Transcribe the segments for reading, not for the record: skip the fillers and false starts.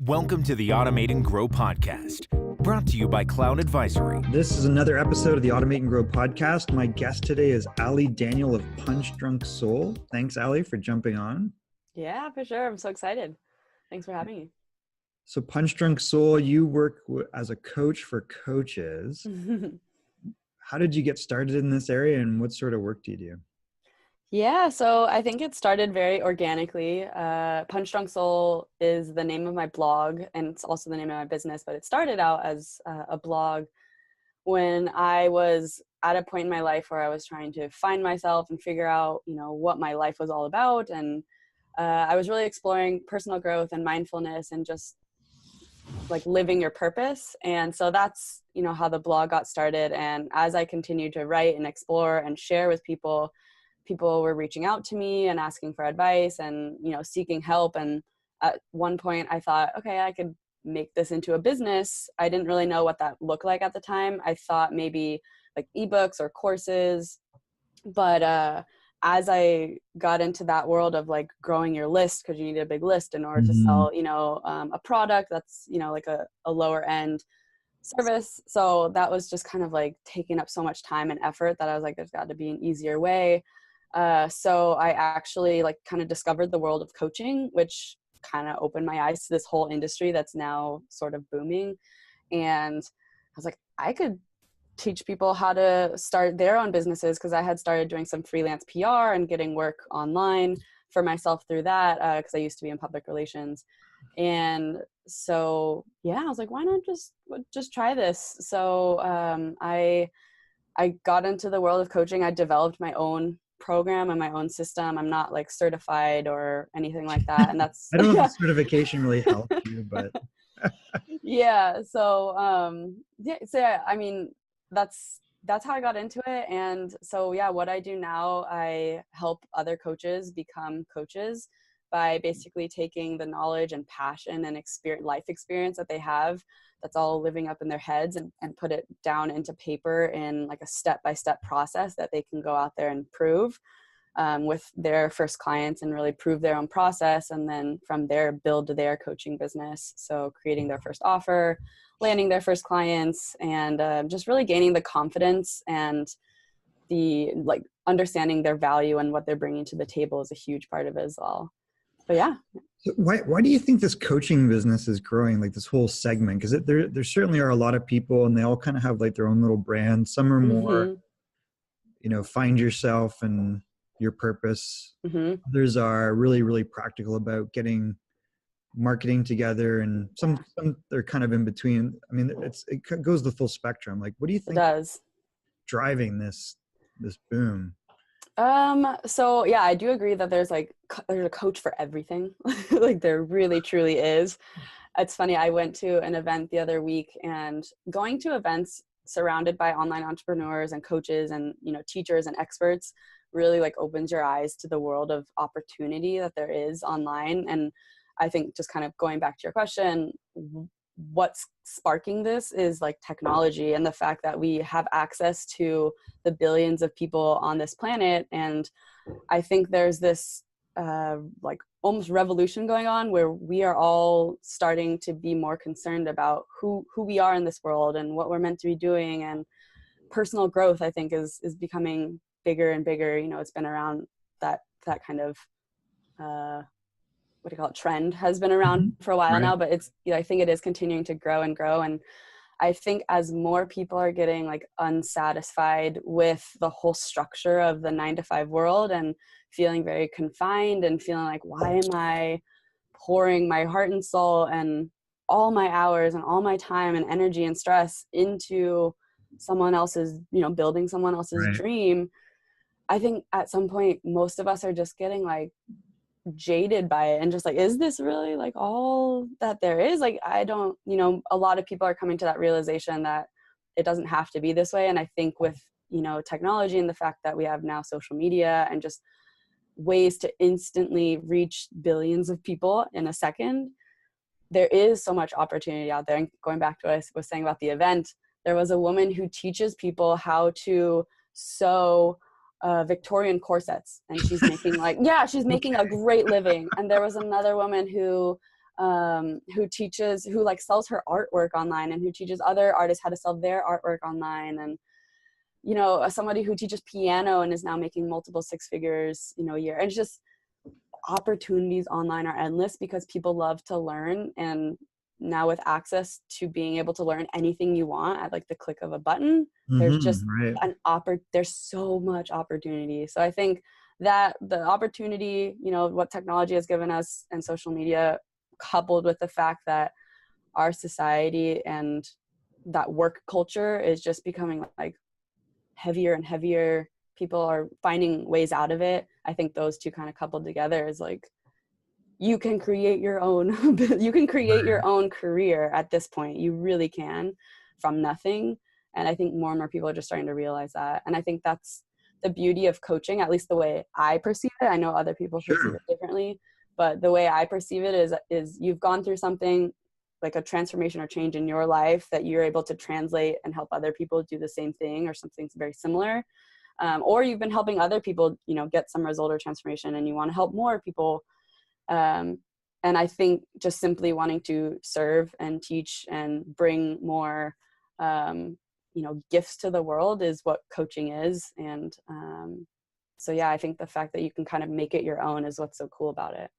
Welcome to the Automate and Grow podcast, brought to you by Cloud Advisory. This is another episode of the Automate and Grow podcast. My guest today is Ali Daniel of Punch Drunk Soul. Thanks, Ali, for jumping on. Yeah, for sure. I'm so excited. Thanks for having me. So Punch Drunk Soul, you work as a coach for coaches. How did you get started in this area and what sort of work do you do? Yeah, so I think it started very organically. Punch Drunk Soul is the name of my blog, and it's also the name of my business, but it started out as a blog when I was at a point in my life where I was trying to find myself and figure out, what my life was all about. And I was really exploring personal growth and mindfulness and just like living your purpose. And so that's, how the blog got started. And as I continued to write and explore and share with people were reaching out to me and asking for advice and, seeking help. And at one point I thought, okay, I could make this into a business. I didn't really know what that looked like at the time. I thought maybe like ebooks or courses, but as I got into that world of like growing your list, because you need a big list in order to sell, a product that's, like a lower end service. So that was just kind of like taking up so much time and effort that I was like, there's got to be an easier way. So I actually like kind of discovered the world of coaching, which kind of opened my eyes to this whole industry that's now sort of booming. And I was like, I could teach people how to start their own businesses, because I had started doing some freelance PR and getting work online for myself through that, because I used to be in public relations. And so, I was like, why not just try this? So I got into the world of coaching. I developed my own program and my own system. I'm not like certified or anything like that. And that's I don't know if certification really helped you, but So I mean, that's how I got into it. And so, what I do now, I help other coaches become coaches by basically taking the knowledge and passion and life experience that they have, that's all living up in their heads, and put it down into paper in like a step-by-step process that they can go out there and prove with their first clients and really prove their own process. And then from there, build their coaching business. So creating their first offer, landing their first clients, and just really gaining the confidence and the like understanding their value and what they're bringing to the table is a huge part of it as well. But yeah. So why do you think this coaching business is growing, like this whole segment? Because there certainly are a lot of people and they all kind of have like their own little brand. Some are more, find yourself and your purpose. Others are really, really practical about getting marketing together, and some they're kind of in between. I mean, it goes the full spectrum. Like, what do you think it does driving this boom? So I do agree that there's a coach for everything. Like there really truly is. It's funny. I went to an event the other week, and going to events surrounded by online entrepreneurs and coaches and, teachers and experts really like opens your eyes to the world of opportunity that there is online. And I think just kind of going back to your question, what's sparking this is like technology and the fact that we have access to the billions of people on this planet. And I think there's this like almost revolution going on where we are all starting to be more concerned about who we are in this world and what we're meant to be doing. And personal growth, I think, is becoming bigger and bigger. It's been around that kind of trend has been around for a while now, but it's, I think it is continuing to grow and grow. And I think as more people are getting like unsatisfied with the whole structure of the 9-to-5 world and feeling very confined and feeling like, why am I pouring my heart and soul and all my hours and all my time and energy and stress into someone else's, building someone else's dream? I think at some point, most of us are just getting like jaded by it and just like, is this really like all that there is? Like, I don't, a lot of people are coming to that realization that it doesn't have to be this way. And I think with, technology and the fact that we have now social media and just ways to instantly reach billions of people in a second, there is so much opportunity out there. And going back to what I was saying about the event, there was a woman who teaches people how to sew Victorian corsets, and she's making she's making a great living. And there was another woman who who like sells her artwork online and who teaches other artists how to sell their artwork online. And, you know, somebody who teaches piano and is now making multiple six figures, you know, a year. And it's just, opportunities online are endless because people love to learn. And now with access to being able to learn anything you want at like the click of a button, there's just there's so much opportunity. So I think that the opportunity, you know, what technology has given us and social media, coupled with the fact that our society and that work culture is just becoming like heavier and heavier, people are finding ways out of it. I think those two kind of coupled together is like, you can create your own your own career at this point. You really can, from nothing. And I think more and more people are just starting to realize that. And I think that's the beauty of coaching, at least the way I perceive it. I know other people perceive it differently, but the way I perceive it is you've gone through something like a transformation or change in your life that you're able to translate and help other people do the same thing or something very similar. Or you've been helping other people, you know, get some result or transformation, and you want to help more people. And I think just simply wanting to serve and teach and bring more, you know, gifts to the world is what coaching is. And so, yeah, I think the fact that you can kind of make it your own is what's so cool about it.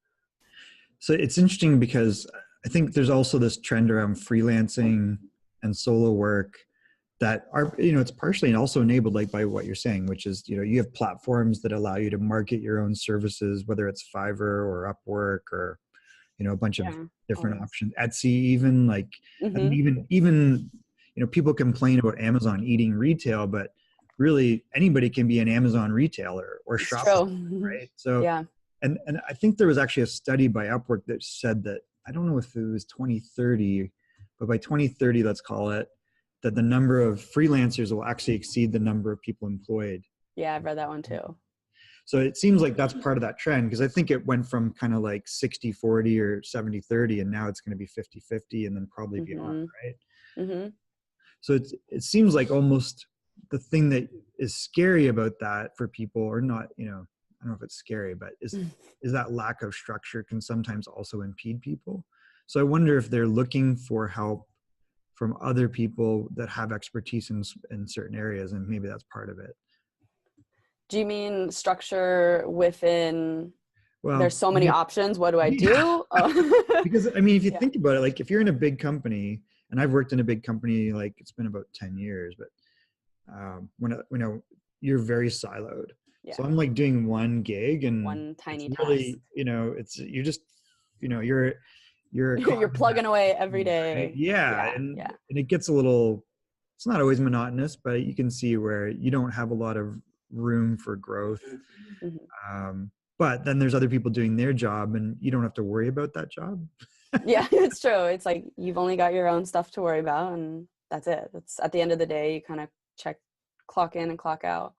So it's interesting because I think there's also this trend around freelancing and solo work that are, you know, it's partially also enabled like by what you're saying, which is, you know, you have platforms that allow you to market your own services, whether it's Fiverr or Upwork or, you know, a bunch of different options, Etsy, even like, I mean, even, you know, people complain about Amazon eating retail, but really anybody can be an Amazon retailer or Shopify, right? So, and I think there was actually a study by Upwork that said that, I don't know if it was 2030, but by 2030, let's call it, that the number of freelancers will actually exceed the number of people employed. Yeah, I've read that one too. So it seems like that's part of that trend, because I think it went from kind of like 60-40 or 70-30, and now it's going to be 50-50 and then probably beyond, right? So it seems like almost the thing that is scary about that for people, or not, you know, I don't know if it's scary, but is that lack of structure can sometimes also impede people. So I wonder if they're looking for help from other people that have expertise in certain areas, and maybe that's part of it. Do you mean structure within, well, there's so many options, what do I do? Because I mean, if you think about it, like if you're in a big company, and I've worked in a big company, like it's been about 10 years, but when you know, you're very siloed. So I'm like doing one gig and one tiny really task. You know, it's, you're just, you know, you're plugging away every day. Right? And it gets a little, it's not always monotonous, but you can see where you don't have a lot of room for growth. But then there's other people doing their job and you don't have to worry about that job. Yeah, it's true. It's like you've only got your own stuff to worry about, and that's it. That's at the end of the day, you kind of clock in and clock out.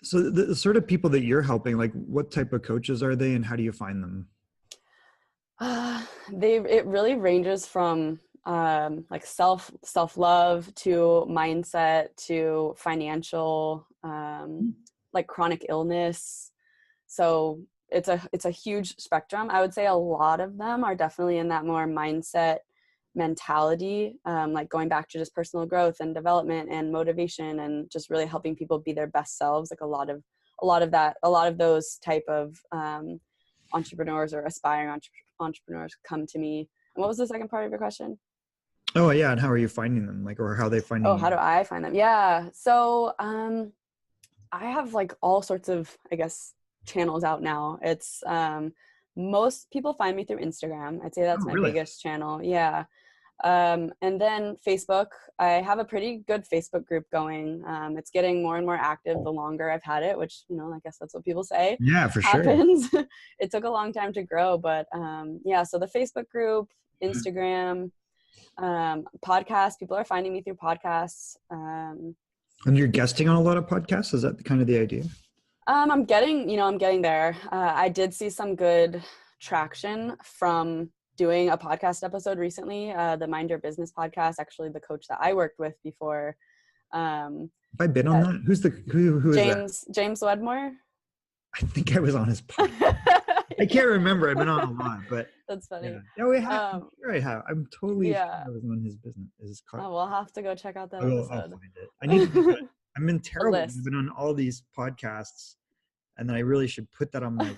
So the sort of people that you're helping, like what type of coaches are they and how do you find them? It really ranges from like self-love to mindset to financial, like chronic illness. So it's a huge spectrum. I would say a lot of them are definitely in that more mindset mentality, like going back to just personal growth and development and motivation and just really helping people be their best selves. Like a lot of those type of entrepreneurs or aspiring entrepreneurs come to me. And what was the second part of your question? Oh yeah, and how are you finding them? Like, or how are they finding you? How do I find them? Yeah. So I have like all sorts of, I guess, channels out now. It's most people find me through Instagram. I'd say that's my biggest channel. Yeah. And then Facebook. I have a pretty good Facebook group going. It's getting more and more active the longer I've had it, which, you know, I guess that's what people say. Yeah, for happens. Sure. It took a long time to grow, but yeah, so the Facebook group, Instagram, podcasts, people are finding me through podcasts. And you're guesting on a lot of podcasts? Is that kind of the idea? I'm getting there. I did see some good traction from doing a podcast episode recently, the Mind Your Business podcast. Actually, the coach that I worked with before. Have I been on that? Who is that? James Wedmore. I think I was on his podcast. I can't remember. I've been on a lot, but that's funny. yeah. No, we have. I'm sure I have. I'm totally sure Yeah. I was on his business. Oh, we'll have to go check out that I'll episode. find it. I need to. I've been terrible. list. I've been on all these podcasts, and then I really should put that on my.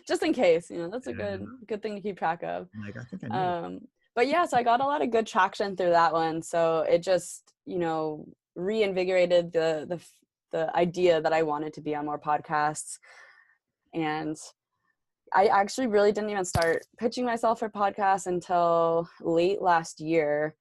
Just in case, that's a good thing to keep track of. Like, I think I know. But yeah, so I got a lot of good traction through that one. So it just, reinvigorated the idea that I wanted to be on more podcasts. And I actually really didn't even start pitching myself for podcasts until late last year,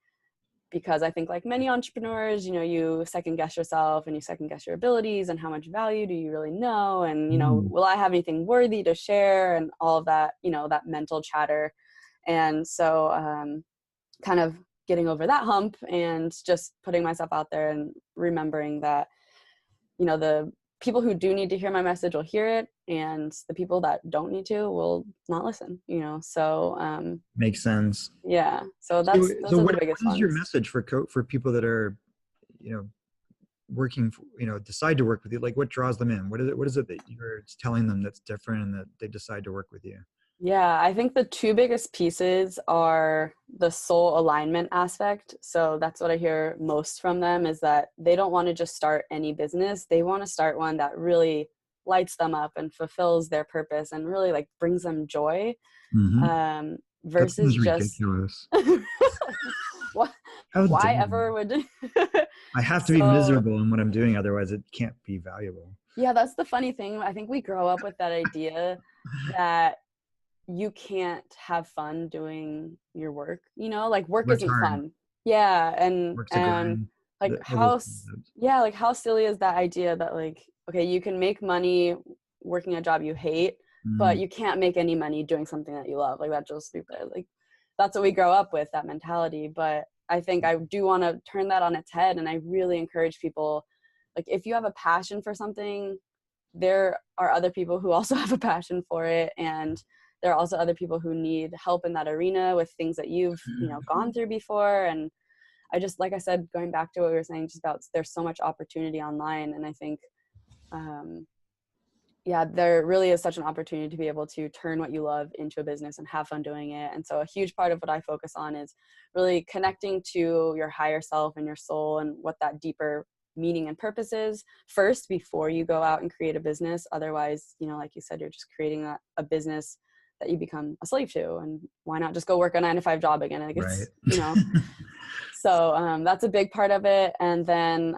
because I think like many entrepreneurs, you second guess yourself and you second guess your abilities and how much value do you really know? And, will I have anything worthy to share and all of that, that mental chatter. And so kind of getting over that hump and just putting myself out there and remembering that, the people who do need to hear my message will hear it, and the people that don't need to will not listen, so makes sense. Yeah, so those are the biggest ones. What is your message for people that are working decide to work with you? Like, what draws them in? What is it that you're telling them that's different and that they decide to work with you? Yeah, I think the two biggest pieces are the soul alignment aspect. So that's what I hear most from them, is that they don't want to just start any business. They want to start one that really lights them up and fulfills their purpose and really like brings them joy. Versus just ridiculous. Why ever would I have to be miserable in what I'm doing, otherwise it can't be valuable. Yeah, that's the funny thing. I think we grow up with that idea that you can't have fun doing your work, like work isn't fun. Yeah. And like how silly is that idea that like, okay, you can make money working a job you hate, but you can't make any money doing something that you love. Like, that's just stupid. Like, that's what we grow up with, that mentality. But I think I do want to turn that on its head. And I really encourage people, like, if you have a passion for something, there are other people who also have a passion for it. And there are also other people who need help in that arena with things that you've, gone through before. And I just, like I said, going back to what we were saying just about, there's so much opportunity online. And I think, there really is such an opportunity to be able to turn what you love into a business and have fun doing it. And so a huge part of what I focus on is really connecting to your higher self and your soul and what that deeper meaning and purpose is first before you go out and create a business. Otherwise, like you said, you're just creating a business that you become a slave to, and why not just go work a 9-to-5 job again? I guess, So that's a big part of it. And then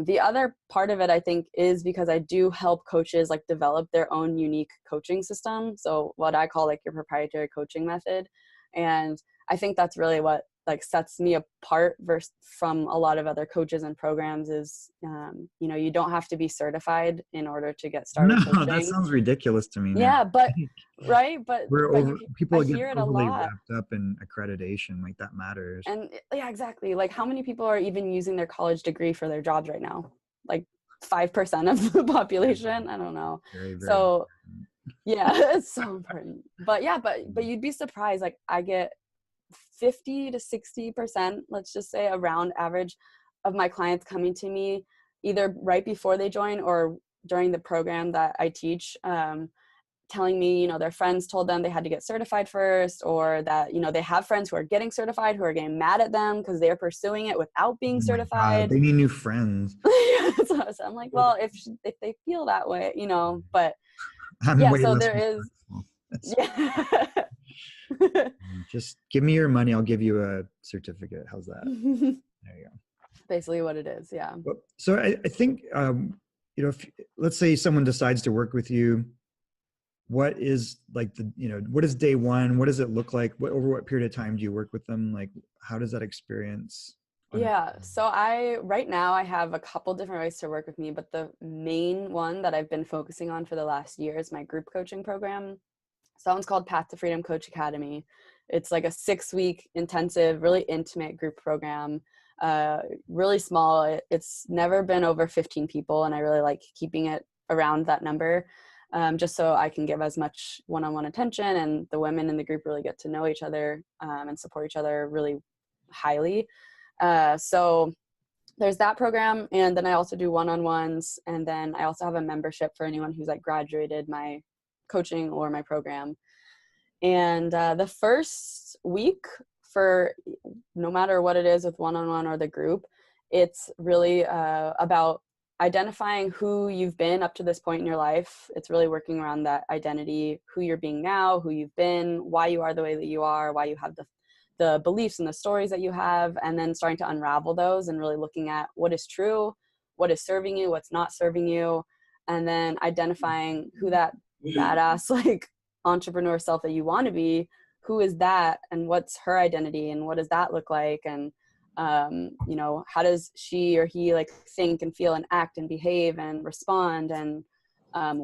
the other part of it, I think, is because I do help coaches like develop their own unique coaching system. So what I call like your proprietary coaching method. And I think that's really what like sets me apart from a lot of other coaches and programs is, you don't have to be certified in order to get started coaching. That sounds ridiculous to me now. Yeah, but right. But people I get hear it overly a lot. wrapped up in accreditation, like that matters. And yeah, exactly. Like, how many people are even using their college degree for their jobs right now? Like 5% of the population. I don't know. Very, very so yeah, it's so important. But yeah, but you'd be surprised. Like, I get 50 to 60%, let's just say around average, of my clients coming to me either right before they join or during the program that I teach, telling me, their friends told them they had to get certified first, or that, they have friends who are getting certified who are getting mad at them because they're pursuing it without being certified. God, they need new friends. So I'm like, well, if they feel that way, but so there is. Just give me your money, I'll give you a certificate. How's that? There you go. Basically what it is. Yeah. So I think if let's say someone decides to work with you, what is like what is day one? What does it look like? Over what period of time do you work with them? Like, how does that experience? Yeah. So right now I have a couple different ways to work with me, but the main one that I've been focusing on for the last year is my group coaching program. So that one's called Path to Freedom Coach Academy. It's like a 6-week intensive, really intimate group program, really small. It's never been over 15 people. And I really like keeping it around that number, just so I can give as much one-on-one attention, and the women in the group really get to know each other and support each other really highly. So there's that program. And then I also do one-on-ones. And then I also have a membership for anyone who's like graduated my coaching or my program. And the first week, for no matter what it is with one-on-one or the group, it's really about identifying who you've been up to this point in your life. It's really working around that identity, who you're being now, who you've been, why you are the way that you are, why you have the beliefs and the stories that you have, and then starting to unravel those and really looking at what is true, what is serving you, what's not serving you, and then identifying who that badass like entrepreneur self that you want to be, who is that, and what's her identity, and what does that look like, and you know, how does she or he like think and feel and act and behave and respond, and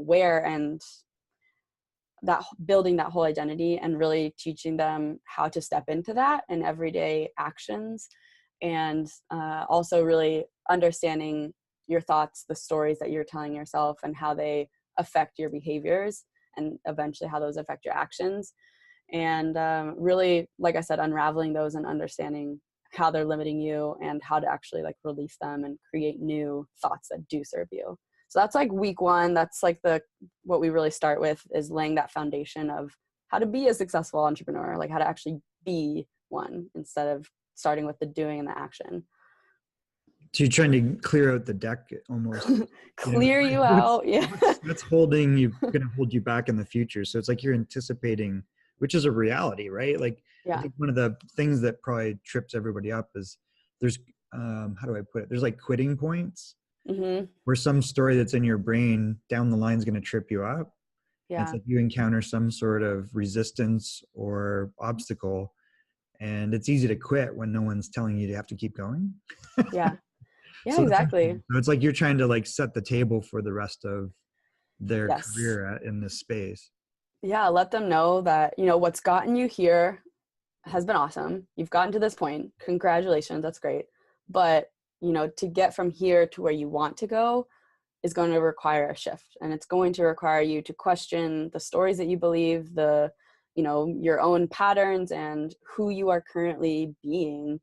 where, and that building that whole identity, and really teaching them how to step into that in everyday actions, and also really understanding your thoughts, the stories that you're telling yourself, and how they affect your behaviors, and eventually how those affect your actions. And really, like I said, unraveling those and understanding how they're limiting you and how to actually like release them and create new thoughts that do serve you. So that's like week one. That's like what we really start with, is laying that foundation of how to be a successful entrepreneur, like how to actually be one instead of starting with the doing and the action. So you're trying to clear out the deck almost. Clear you out. Yeah. That's holding you, going to hold you back in the future. So it's like you're anticipating, which is a reality, right? Like, yeah. I think one of the things that probably trips everybody up is there's, how do I put it? There's like quitting points where some story that's in your brain down the line is going to trip you up. Yeah. It's like you encounter some sort of resistance or obstacle, and it's easy to quit when no one's telling you to have to keep going. Yeah. Yeah, So exactly. So it's like you're trying to like set the table for the rest of their Yes. career in this space. Yeah, let them know that, you know, what's gotten you here has been awesome. You've gotten to this point. Congratulations, that's great. But, you know, to get from here to where you want to go is going to require a shift. And it's going to require you to question the stories that you believe, you know, your own patterns, and who you are currently being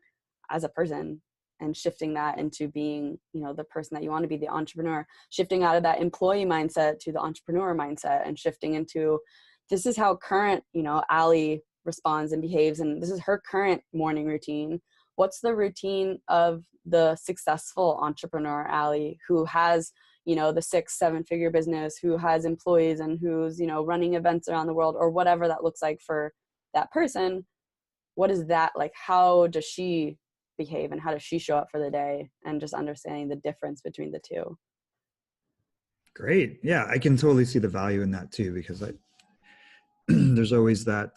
as a person, and shifting that into being, you know, the person that you want to be, the entrepreneur, shifting out of that employee mindset to the entrepreneur mindset, and shifting into, this is how current, you know, Allie responds and behaves, and this is her current morning routine. What's the routine of the successful entrepreneur Allie, who has, you know, the 6-7 figure business, who has employees, and who's, you know, running events around the world, or whatever that looks like for that person? What is that like? How does she behave, and how does she show up for the day? And just understanding the difference between the two. Great. Yeah, I can totally see the value in that too, because there's always that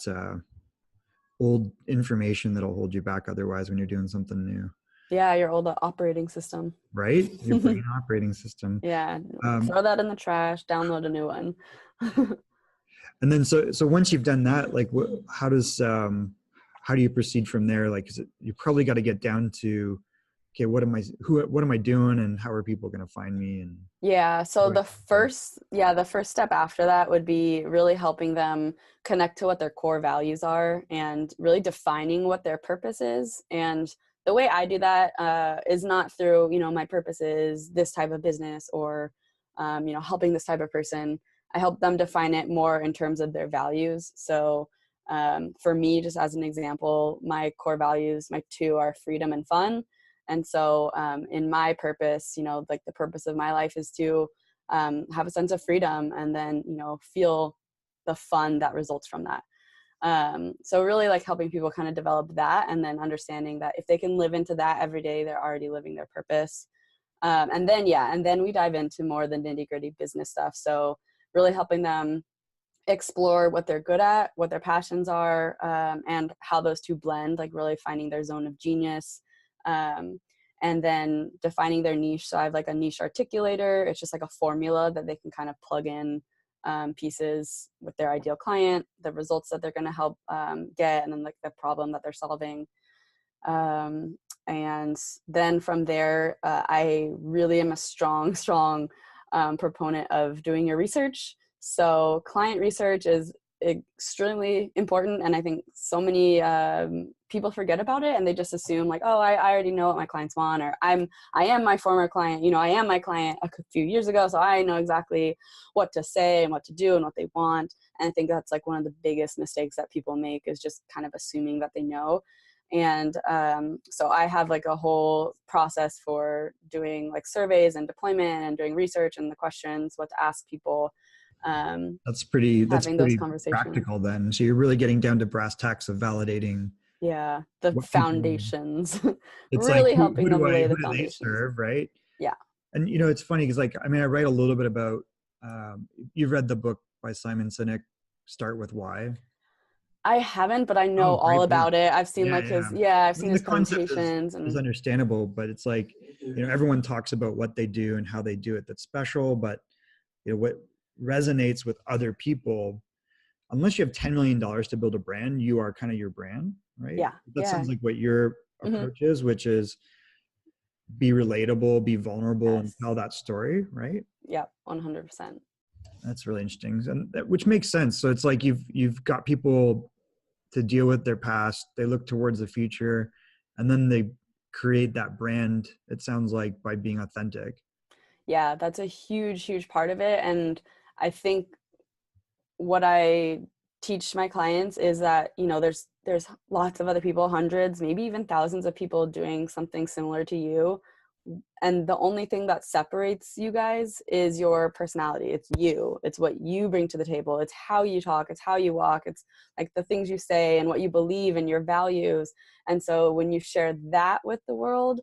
old information that'll hold you back otherwise when you're doing something new. Yeah, your old operating system. Right? Your brain operating system. Yeah, throw that in the trash, download a new one. And then so once you've done that, like how do you proceed from there? Like, you probably got to get down to, okay, what am I doing, and how are people going to find me? And yeah, so the first step after that would be really helping them connect to what their core values are, and really defining what their purpose is. And the way I do that is not through, you know, my purpose is this type of business, or you know, helping this type of person. I help them define it more in terms of their values. So for me, just as an example, my core values, my two, are freedom and fun. And so in my purpose, you know, like the purpose of my life is to have a sense of freedom, and then, you know, feel the fun that results from that. So really like helping people kind of develop that, and then understanding that if they can live into that every day, they're already living their purpose. And then we dive into more the nitty gritty business stuff. So really helping them explore what they're good at, what their passions are, and how those two blend, like really finding their zone of genius. And then defining their niche. So I have like a niche articulator. It's just like a formula that they can kind of plug in pieces with their ideal client, the results that they're going to help get, and then like the problem that they're solving. And then from there, I really am a strong proponent of doing your research. So client research is extremely important. And I think so many people forget about it, and they just assume like, oh, I already know what my clients want, or I am my former client, I am my client a few years ago, so I know exactly what to say and what to do and what they want. And I think that's like one of the biggest mistakes that people make, is just kind of assuming that they know. And so I have like a whole process for doing like surveys and deployment and doing research and the questions, what to ask people. That's pretty having those conversations. practical then. So you're really getting down to brass tacks of validating. Yeah, the foundations. It's Really like, helping them lay the who do they foundations. serve, right? Yeah. And it's funny because like, I mean, I write a little bit about, you've read the book by Simon Sinek, Start With Why. I haven't, but I know all about it. I've seen like his, I've seen his presentations. Is understandable, but it's like, everyone talks about what they do and how they do it. That's special, but what resonates with other people, unless you have $10 million to build a brand, you are kind of your brand, right? Yeah. That sounds like what your approach is, which is be relatable, be vulnerable, and tell that story, right? Yeah, 100%. That's really interesting, and which makes sense. So it's like you've got people to deal with their past, they look towards the future, and then they create that brand, it sounds like, by being authentic. Yeah, that's a huge part of it. And I think what I teach my clients is that, there's lots of other people, hundreds, maybe even thousands of people doing something similar to you. And the only thing that separates you guys is your personality. It's you. It's what you bring to the table. It's how you talk. It's how you walk. It's like the things you say and what you believe and your values. And so when you share that with the world,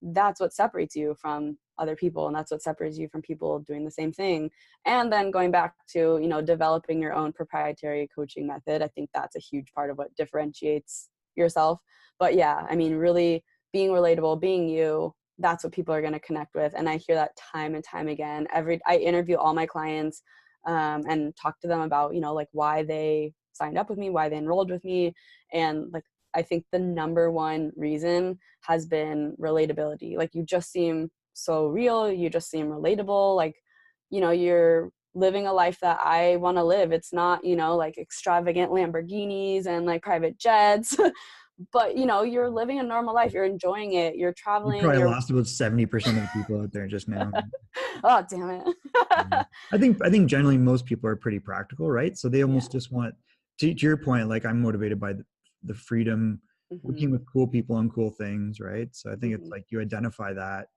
that's what separates you from other people. And that's what separates you from people doing the same thing. And then going back to, developing your own proprietary coaching method, I think that's a huge part of what differentiates yourself. But yeah, I mean, really being relatable, being you, that's what people are going to connect with. And I hear that time and time again. I interview all my clients and talk to them about, like why they signed up with me, why they enrolled with me. And like, I think the number one reason has been relatability. Like, you just seem so real. You just seem relatable. Like, you're living a life that I want to live. It's not, like extravagant Lamborghinis and like private jets. But you're living a normal life. You're enjoying it. You're traveling. You probably lost about 70% of the people out there just now. Oh, damn it. I think generally most people are pretty practical, right? So they almost just want to your point. Like, I'm motivated by the freedom, working with cool people on cool things, right? So I think it's like you identify that,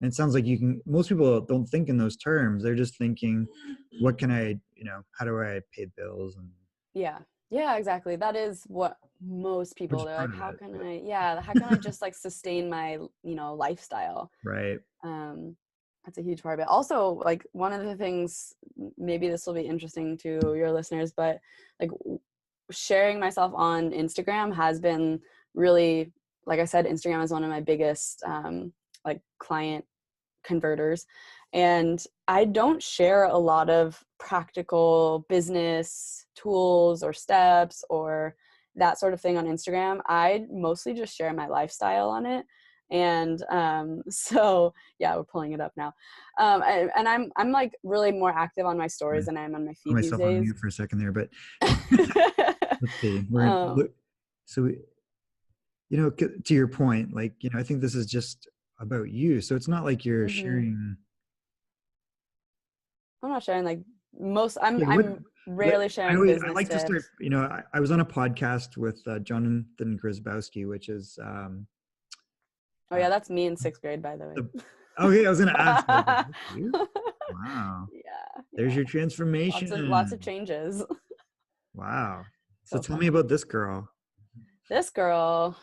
and it sounds like most people don't think in those terms. They're just thinking, what can I, how do I pay bills? And yeah, exactly. That is what most people, they're like, how can I just like sustain my, lifestyle? Right. That's a huge part of it. Also, like, one of the things, maybe this will be interesting to your listeners, but like sharing myself on Instagram has been really, like I said, Instagram is one of my biggest like client converters. And I don't share a lot of practical business tools or steps or that sort of thing on Instagram. I mostly just share my lifestyle on it. And so yeah, we're pulling it up now. And I'm like really more active on my stories than I am on my feed these days. On mute for a second there, but let's see. So to your point, like, I think this is just about you. So it's not like you're sharing. I'm not sharing like most. I'm rarely sharing business. I like tips. to start. I was on a podcast with Jonathan Grzybowski, which is. Oh yeah, that's me in 6th grade, by the way. Okay, I was gonna ask. You? Wow. Yeah. There's your transformation. Lots of changes. Wow. So tell me about this girl. This girl,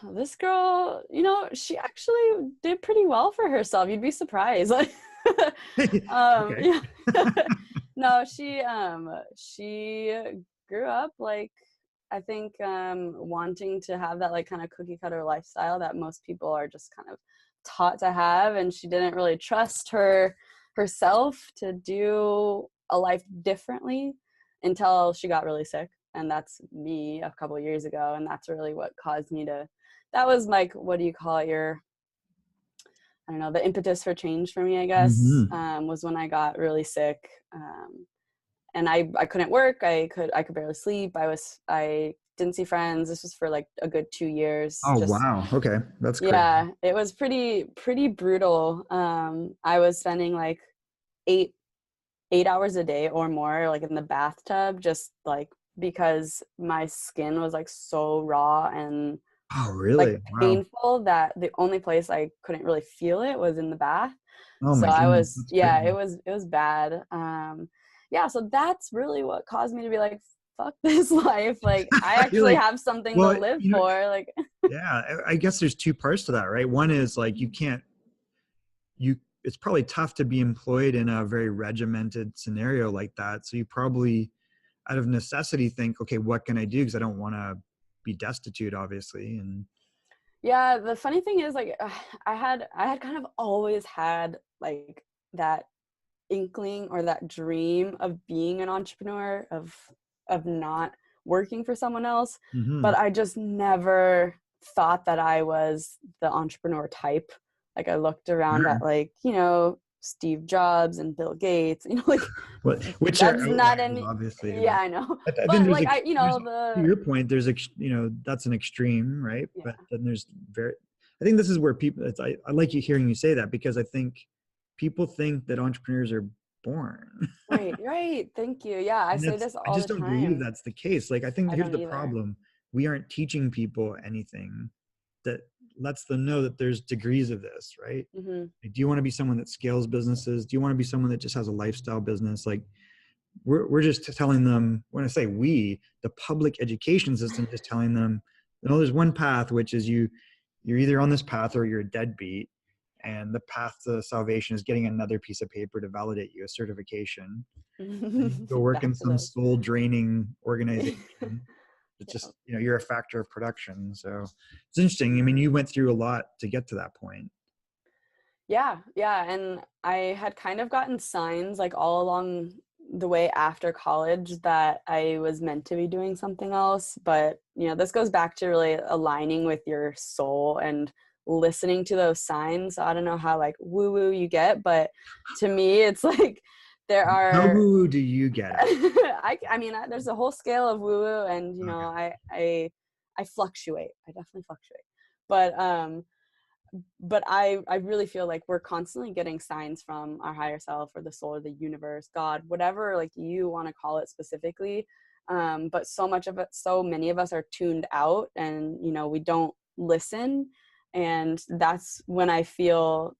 she actually did pretty well for herself. You'd be surprised. Yeah. No, she grew up like, I think, wanting to have that like kind of cookie cutter lifestyle that most people are just kind of taught to have. And she didn't really trust herself to do a life differently until she got really sick. And that's me a couple of years ago. And that's really what caused me that was like, what do you call it? I don't know, the impetus for change for me, I guess, was when I got really sick. and I couldn't work. I could barely sleep. I didn't see friends. This was for like a good 2 years. Oh, Just, wow. Okay. That's crazy. yeah, it was pretty brutal. I was spending like eight 8 hours a day or more, like in the bathtub, just like because my skin was like so raw and Oh, like really? Wow. painful that the only place I couldn't really feel it was in the bath. Oh So my I goodness. was, That's yeah, crazy. it was bad. Yeah, so that's really what caused me to be like, fuck this life. Like I You're actually like, have something to well, live for. Like, yeah, I guess there's two parts to that, right? One is like it's probably tough to be employed in a very regimented scenario like that. So you probably out of necessity think, okay, what can I do? Because I don't want to be destitute, obviously. And yeah, the funny thing is like I had kind of always had like that inkling or that dream of being an entrepreneur, of not working for someone else, mhm. but I just never thought that I was the entrepreneur type. Like I looked around at Sure. like, Steve Jobs and Bill Gates, like Which are that's not outliers, any, obviously, yeah, but I know. I think But like there's to the, your point, there's that's an extreme, right? yeah. But then there's very, I think this is where people, I like you hearing you say that, because I think people think that entrepreneurs are born. Right, right. Thank you. Yeah, I And say this I all the just don't believe time. that's the case. Like, I think I here's don't the either. problem. We aren't teaching people anything that lets them know that there's degrees of this, right? Hmm. Like, do you want to be someone that scales businesses? Do you want to be someone that just has a lifestyle business? Like, we're just telling them, when I say we, the public education system is telling them, there's one path, which is you're either on this path or you're a deadbeat. And the path to salvation is getting another piece of paper to validate you, a certification. And you go work in some Bachelor. soul draining organization. It's Yeah. just, you're a factor of production. So it's interesting. I mean, you went through a lot to get to that point. Yeah, yeah. And I had kind of gotten signs like all along the way after college that I was meant to be doing something else. But, this goes back to really aligning with your soul and listening to those signs. So I don't know how like woo woo you get, but to me, it's like there How are, woo do you get it? I mean, there's a whole scale of woo woo, and, Okay. I fluctuate. I definitely fluctuate. But I really feel like we're constantly getting signs from our higher self or the soul or the universe, God, whatever like you want to call it specifically. But so many of us are tuned out, and we don't listen. And that's when I feel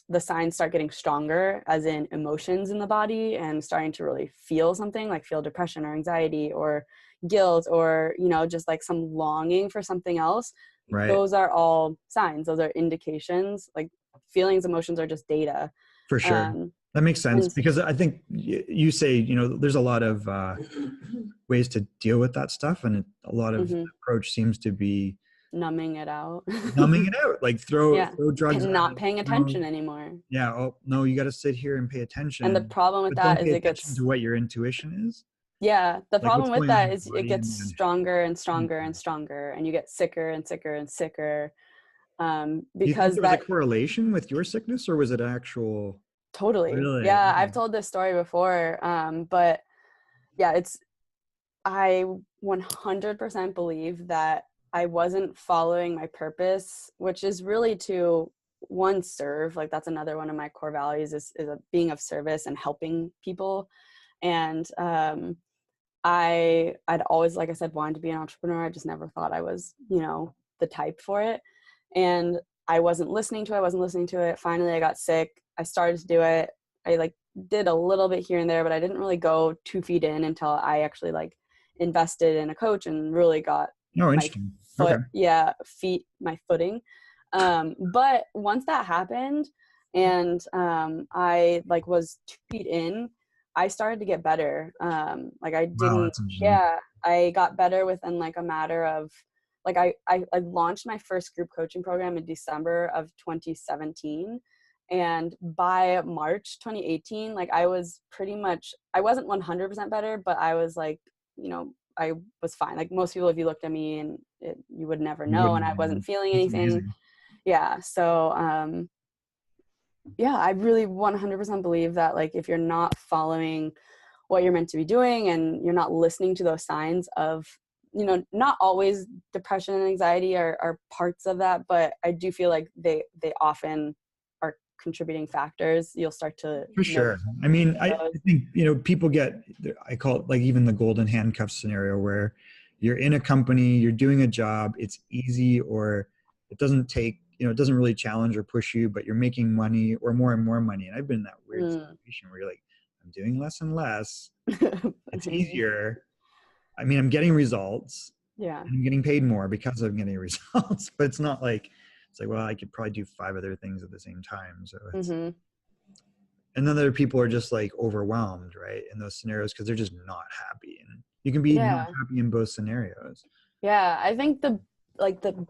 the signs start getting stronger, as in emotions in the body, and starting to really feel something, like feel depression or anxiety or guilt, or just like some longing for something else. Right. Those are all signs. Those are indications. Like feelings, emotions are just data. For sure. um That makes sense, and because I think you say, there's a lot of ways to deal with that stuff. And a lot of the mhm, approach seems to be numbing it out. numbing it out, like throw Yeah, drugs at not it. paying No, attention anymore. yeah, oh no, you got to sit here and pay And the attention, problem with but don't that is pay it attention gets, to what your intuition is, yeah, the like what's problem with going on in that your is it body gets and the stronger and stronger understanding. and stronger, and you get sicker and sicker and sicker. Do you think Because there was a that, correlation with your sickness, or was it actual? totally, Really? yeah, I've Okay. told this story before. But yeah, I 100% believe that I wasn't following my purpose, which is really to, one, serve. Like that's another one of my core values, is a being of service and helping people. And I'd always, like I said, wanted to be an entrepreneur. I just never thought I was, the type for it. And I wasn't listening to it. I wasn't listening to it. Finally, I got sick. I started to do it. I like did a little bit here and there, but I didn't really go 2 feet in until I actually like invested in a coach and really got Oh, my interesting. Okay. my footing. But once that happened, and I like was 2 feet in, I started to get better. Like I Wow, didn't, that's interesting. yeah, I got better within like a matter of, like I launched my first group coaching program in December of 2017. And by March 2018, like I was pretty much, I wasn't 100% better, but I was like, I was fine. Like most people, if you looked at me and you would never You know, wouldn't and I have wasn't known. feeling That's anything. amazing. Yeah. So, yeah, I really 100% believe that like if you're not following what you're meant to be doing, and you're not listening to those signs of, not always depression and anxiety are parts of that, but I do feel like they often are contributing factors. You'll start to For sure. I mean, I think, people I call it like even the golden handcuff scenario, where you're in a company, you're doing a job, it's easy, or it doesn't take, it doesn't really challenge or push you, but you're making money or more and more money. And I've been in that weird situation where you're like, I'm doing less and less. It's easier. I mean, I'm getting results. Yeah. And I'm getting paid more because I'm getting results, but it's not like, it's like, well, I could probably do 5 other things at the same time. So it's, and then other people are just like overwhelmed, right, in those scenarios, because they're just not happy. And you can be not happy in both scenarios. Yeah. I think the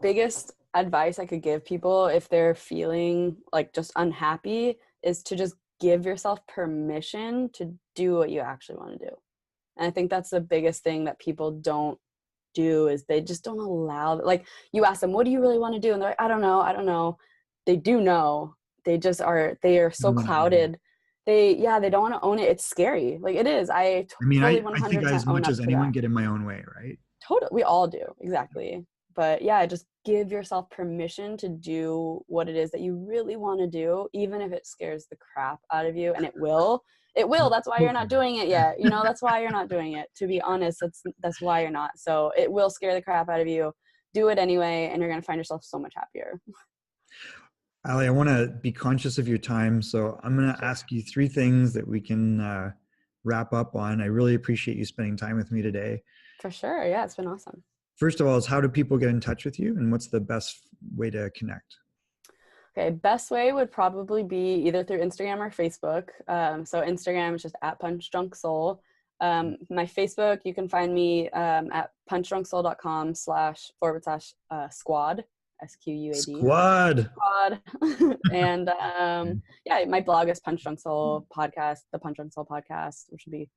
biggest advice I could give people if they're feeling like just unhappy is to just give yourself permission to do what you actually want to do. And I think that's the biggest thing that people don't do, is they just don't allow, like, you ask them, what do you really want to do? And they're like, I don't know. They do know. They are so clouded. They don't want to own it. It's scary. Like, it is. I think as much as anyone get in my own way, right? Totally. We all do. Exactly. But yeah, just give yourself permission to do what it is that you really want to do, even if it scares the crap out of you. And it will. That's why you're not doing it yet. That's why you're not doing it. To be honest, that's why you're not. So it will scare the crap out of you. Do it anyway, and you're going to find yourself so much happier. Ali, I want to be conscious of your time. So I'm going to ask you 3 things that we can wrap up on. I really appreciate you spending time with me today. For sure. Yeah, it's been awesome. First of all, is how do people get in touch with you, and what's the best way to connect? Okay, best way would probably be either through Instagram or Facebook. So Instagram is just at punchdrunksoul. My Facebook, you can find me at punchdrunksoul.com//squad, SQUAD. Squad. And my blog is Punch Drunk Soul Podcast, the Punch Drunk Soul Podcast, which will be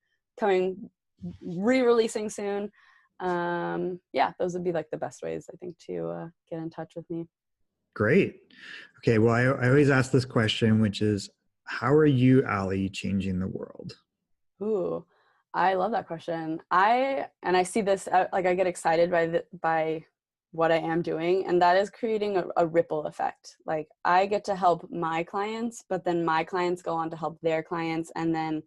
re-releasing soon. Those would be like the best ways, I think, to get in touch with me. Great. Okay. Well, I always ask this question, which is, how are you, Ali, changing the world? Ooh, I love that question. I see this, like, I get excited by what I am doing, and that is creating a ripple effect. Like, I get to help my clients, but then my clients go on to help their clients. And then,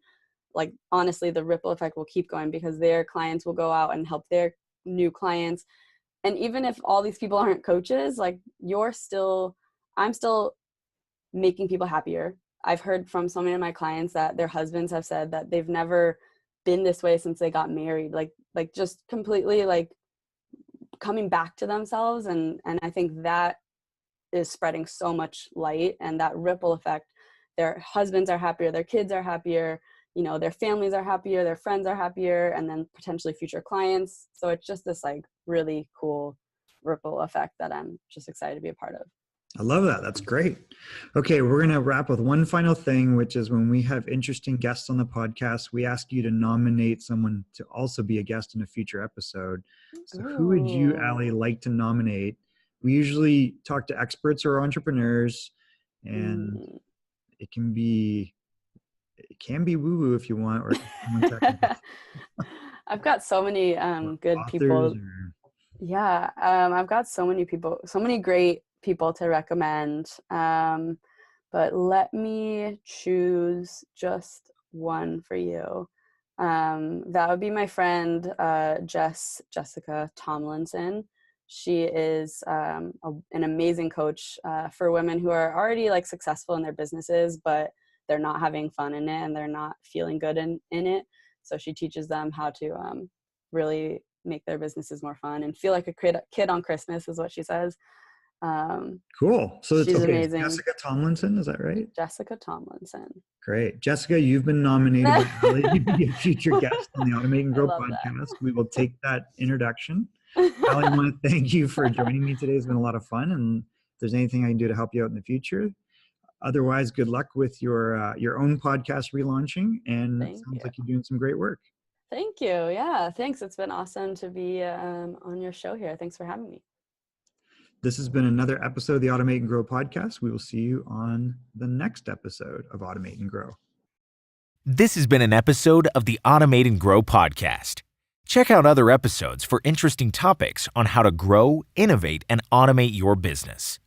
like, honestly, the ripple effect will keep going, because their clients will go out and help their new clients. And even if all these people aren't coaches, like, I'm still making people happier. I've heard from so many of my clients that their husbands have said that they've never been this way since they got married, like just completely like coming back to themselves. And I think that is spreading so much light, and that ripple effect, their husbands are happier, their kids are happier, their families are happier, their friends are happier, and then potentially future clients. So it's just this like really cool ripple effect that I'm just excited to be a part of. I love that. That's great. Okay, we're going to wrap with one final thing, which is when we have interesting guests on the podcast, we ask you to nominate someone to also be a guest in a future episode. So who would you, Ali, like to nominate? We usually talk to experts or entrepreneurs, and it can be woo-woo if you want, or I've got so many good people. Yeah, I've got so many great people to recommend. But let me choose just one for you. That would be my friend Jessica Tomlinson. She is an amazing coach for women who are already like successful in their businesses, but they're not having fun in it and they're not feeling good in it. So she teaches them how to really make their businesses more fun and feel like a kid on Christmas, is what she says. Cool. So it's okay. Amazing. Jessica Tomlinson, is that right? Jessica Tomlinson. Great. Jessica, you've been nominated by Ali to be a future guest on the Automate and Grow podcast. That. We will take that introduction. Ali, I want to thank you for joining me today. It's been a lot of fun. And if there's anything I can do to help you out in the future, otherwise, good luck with your own podcast relaunching. And it sounds like you're doing some great work. Thank you. Yeah, thanks. It's been awesome to be on your show here. Thanks for having me. This has been another episode of the Automate and Grow podcast. We will see you on the next episode of Automate and Grow. This has been an episode of the Automate and Grow podcast. Check out other episodes for interesting topics on how to grow, innovate, and automate your business.